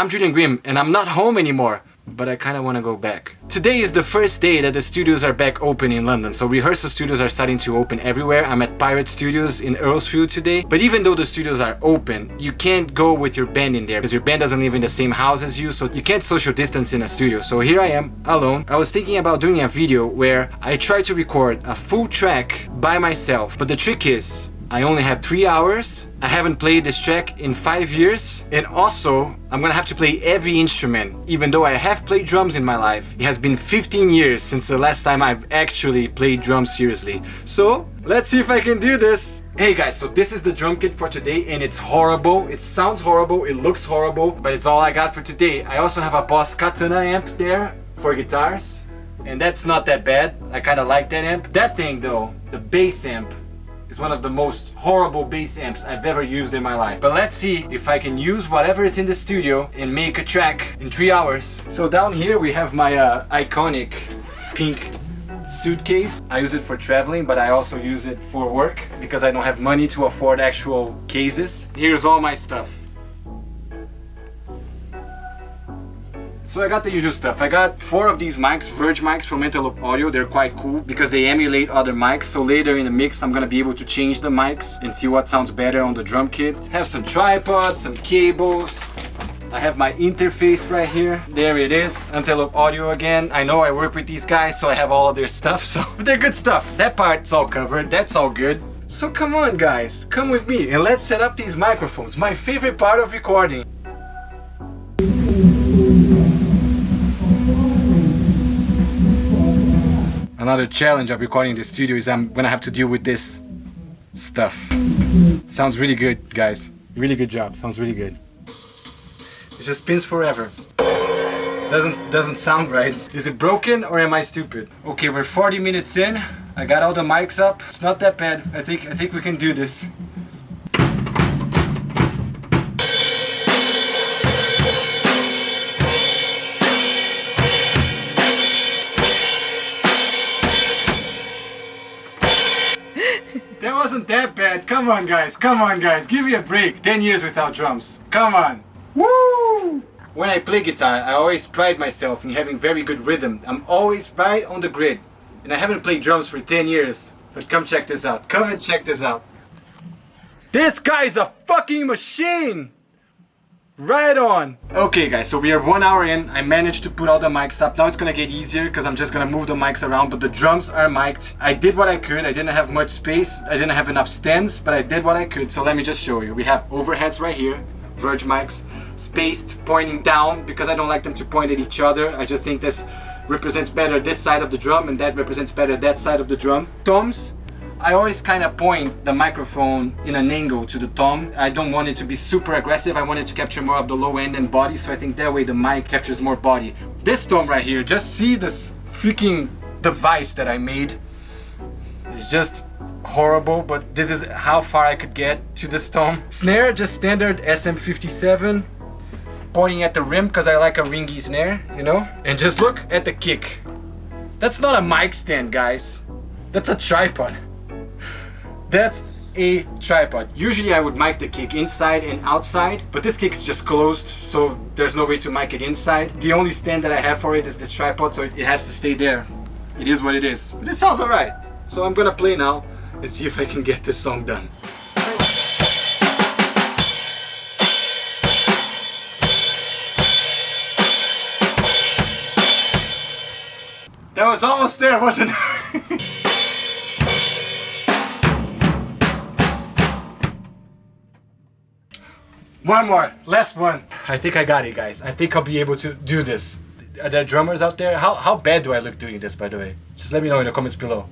I'm Julian Grimm and I'm not home anymore, but I kind of want to go back. Today is the first day that the studios are back open in London, so rehearsal studios are starting to open everywhere. I'm at Pirate Studios in Earlsfield today, but even though the studios are open, you can't go with your band in there because your band doesn't live in the same house as you, so you can't social distance in a studio. So here I am, alone. I was thinking about doing a video where I try to record a full track by myself, but the trick is, I only have 3 hours. I haven't played this track in 5 years. And also, I'm gonna have to play every instrument. Even though I have played drums in my life, it has been 15 years since the last time I've actually played drums seriously. So, let's see if I can do this. Hey guys, so this is the drum kit for today and it's horrible. It sounds horrible, it looks horrible, but it's all I got for today. I also have a Boss Katana amp there for guitars. And that's not that bad. I kinda like that amp. That thing though, the bass amp, is one of the most horrible bass amps I've ever used in my life. But let's see if I can use whatever is in the studio and make a track in 3 hours. So down here we have my iconic pink suitcase. I use it for traveling, but I also use it for work because I don't have money to afford actual cases. Here's all my stuff. So I got the usual stuff. I got 4 of these mics, Verge mics from Antelope Audio. They're quite cool because they emulate other mics. So later in the mix, I'm gonna be able to change the mics and see what sounds better on the drum kit. Have some tripods, some cables. I have my interface right here. There it is, Antelope Audio again. I know I work with these guys, so I have all of their stuff. So but they're good stuff. That part's all covered. That's all good. So come on, guys, come with me and let's set up these microphones. My favorite part of recording. Another challenge of recording in the studio is I'm gonna have to deal with this stuff. Sounds really good, guys. Really good job. Sounds really good. It just spins forever. Doesn't sound right. Is it broken or am I stupid? Okay, we're 40 minutes in. I got all the mics up. It's not that bad. I think we can do this. That wasn't that bad. Come on guys, give me a break. 10 years without drums. Come on. Woo! When I play guitar, I always pride myself in having very good rhythm. I'm always right on the grid. And I haven't played drums for 10 years. But come check this out. Come and check this out. This guy's a fucking machine! Right on! Okay guys, so we are 1 hour in. I managed to put all the mics up. Now it's gonna get easier because I'm just gonna move the mics around, but the drums are mic'd. I did what I could. I didn't have much space. I didn't have enough stands, but I did what I could. So let me just show you. We have overheads right here, Verge mics, spaced, pointing down because I don't like them to point at each other. I just think this represents better this side of the drum and that represents better that side of the drum. Toms. I always kind of point the microphone in an angle to the tom. I don't want it to be super aggressive. I want it to capture more of the low end and body, so I think that way the mic captures more body. This tom right here, just see this freaking device that I made. It's just horrible, but this is how far I could get to this tom. Snare, just standard SM57, pointing at the rim because I like a ringy snare, you know? And just look at the kick. That's not a mic stand, guys. That's a tripod. That's a tripod. Usually I would mic the kick inside and outside, but this kick's just closed, so there's no way to mic it inside. The only stand that I have for it is this tripod, so it has to stay there. It is what it is. But it sounds alright. So I'm gonna play now and see if I can get this song done. That was almost there, wasn't it? One more, last one. I think I got it, guys. I think I'll be able to do this. Are there drummers out there? How bad do I look doing this, by the way? Just let me know in the comments below.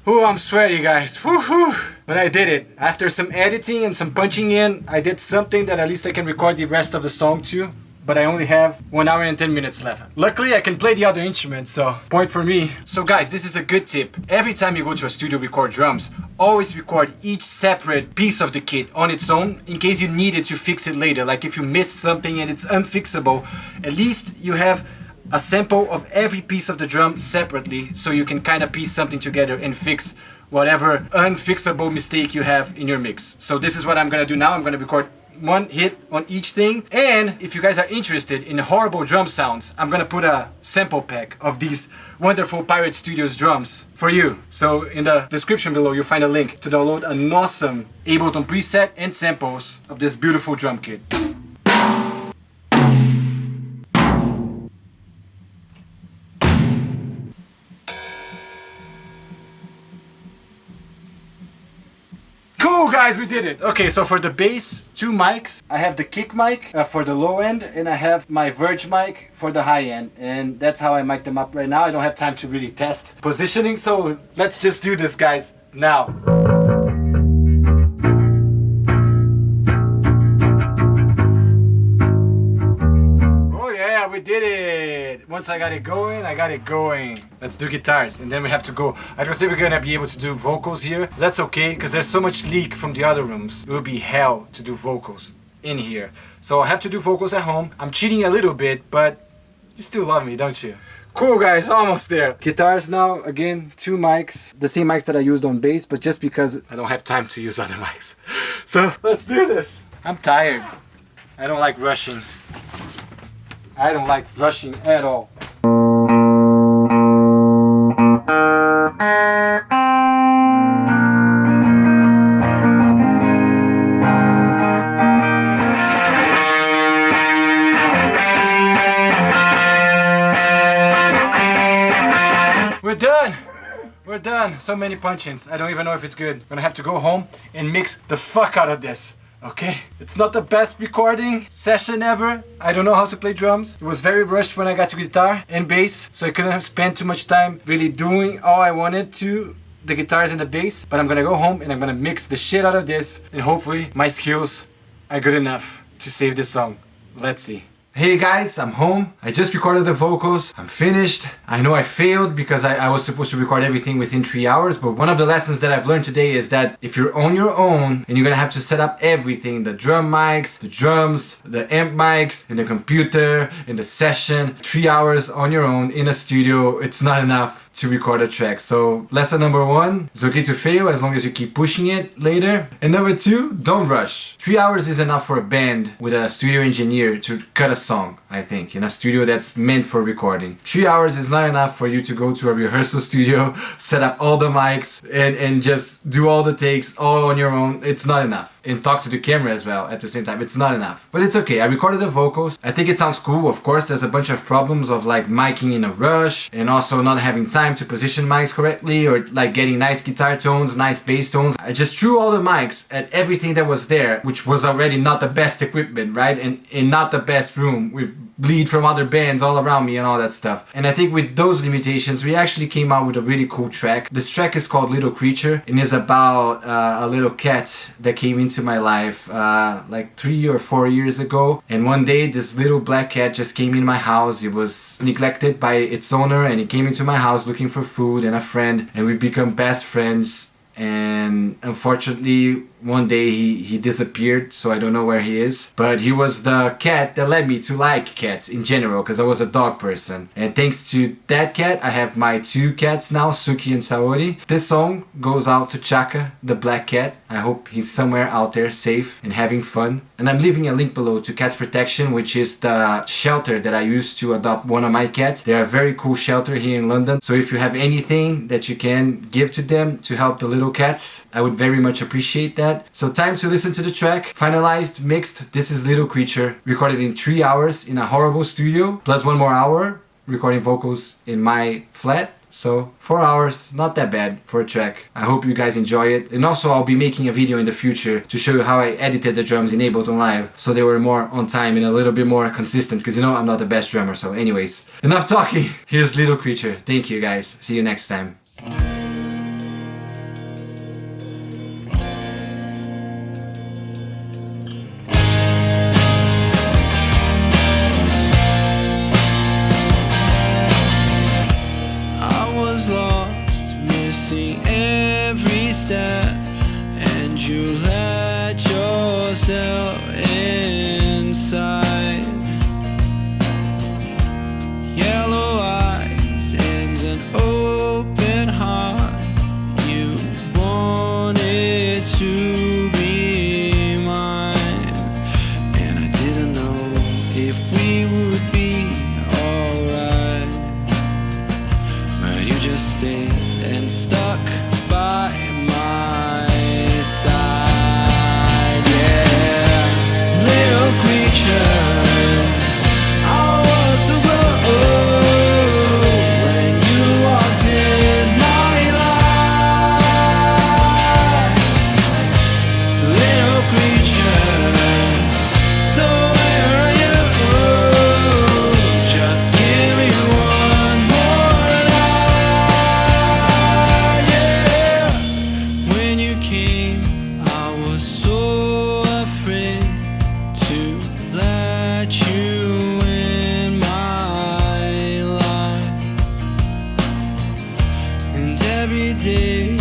Oh, I'm sweaty, guys. Woohoo! But I did it. After some editing and some punching in, I did something that at least I can record the rest of the song to. but I only have 1 hour and 10 minutes left. Luckily, I can play the other instruments, so point for me. So guys, this is a good tip. Every time you go to a studio record drums, always record each separate piece of the kit on its own in case you need it to fix it later. Like if you missed something and it's unfixable, at least you have a sample of every piece of the drum separately, so you can kind of piece something together and fix whatever unfixable mistake you have in your mix. So this is what I'm gonna do now. I'm gonna record one hit on each thing, and if you guys are interested in horrible drum sounds, I'm gonna put a sample pack of these wonderful Pirate Studios drums for you. So in the description below you'll find a link to download an awesome Ableton preset and samples of this beautiful drum kit. Cool guys, we did it! Okay, so for the bass, 2 mics. I have the kick mic for the low end, and I have my Verge mic for the high end. And that's how I mic them up right now. I don't have time to really test positioning, so let's just do this guys, now. We did it! Once I got it going, I got it going. Let's do guitars, and then we have to go. I don't think we're gonna be able to do vocals here. That's okay, because there's so much leak from the other rooms. It would be hell to do vocals in here. So I have to do vocals at home. I'm cheating a little bit, but you still love me, don't you? Cool guys, almost there. Guitars now, again, 2 mics. The same mics that I used on bass, but just because I don't have time to use other mics. So let's do this. I'm tired. I don't like rushing. I don't like rushing at all. We're done! We're done! So many punch-ins. I don't even know if it's good. I'm gonna have to go home and mix the fuck out of this. Okay, it's not the best recording session ever. I don't know how to play drums. It was very rushed when I got to guitar and bass, so I couldn't have spent too much time really doing all I wanted to, the guitars and the bass. But I'm gonna go home and I'm gonna mix the shit out of this, and hopefully my skills are good enough to save this song. Let's see. Hey guys, I'm home. I just recorded the vocals. I'm finished. I know I failed because I was supposed to record everything within 3 hours, but one of the lessons that I've learned today is that if you're on your own and you're gonna have to set up everything, the drum mics, the drums, the amp mics, and the computer, in the session, 3 hours on your own in a studio, it's not enough to record a track. So lesson number 1, it's okay to fail as long as you keep pushing it later. And number 2, don't rush. 3 hours is enough for a band with a studio engineer to cut a song, I think, in a studio that's meant for recording. 3 hours is not enough for you to go to a rehearsal studio, set up all the mics, and just do all the takes all on your own. It's not enough. And talk to the camera as well at the same time. It's not enough. But it's okay. I recorded the vocals. I think it sounds cool. Of course, there's a bunch of problems of like miking in a rush and also not having time to position mics correctly, or like getting nice guitar tones, nice bass tones. I just threw all the mics at everything that was there, which was already not the best equipment, right? And not the best room with bleed from other bands all around me and all that stuff. And I think with those limitations, we actually came out with a really cool track. This track is called Little Creature and is about a little cat that came into my life like 3 or 4 years ago. And one day this little black cat just came in my house. It was neglected by its owner and it came into my house looking for food and a friend, and we become best friends. And unfortunately one day he disappeared, so I don't know where he is, but he was the cat that led me to like cats in general, because I was a dog person. And thanks to that cat I have my 2 cats now, Suki and Saori. This song goes out to Chaka, the black cat. I hope he's somewhere out there safe and having fun. And I'm leaving a link below to Cats Protection, which is the shelter that I used to adopt one of my cats. They're a very cool shelter here in London, so if you have anything that you can give to them to help the little cats, I would very much appreciate that. So time to listen to the track. Finalized, mixed. This is Little Creature, recorded in 3 hours in a horrible studio, plus 1 more hour recording vocals in my flat. So 4 hours, not that bad for a track. I hope you guys enjoy it. And also I'll be making a video in the future to show you how I edited the drums in Ableton Live, so they were more on time and a little bit more consistent, because you know I'm not the best drummer. So anyways, enough talking. Here's Little Creature. Thank you guys. See you next time. been stuck by my side, yeah. Little creature, I was so glad when you walked in my life. Little creature, so where are you? Just give me one more night, yeah. When you came, I was so afraid to let you in my life. And every day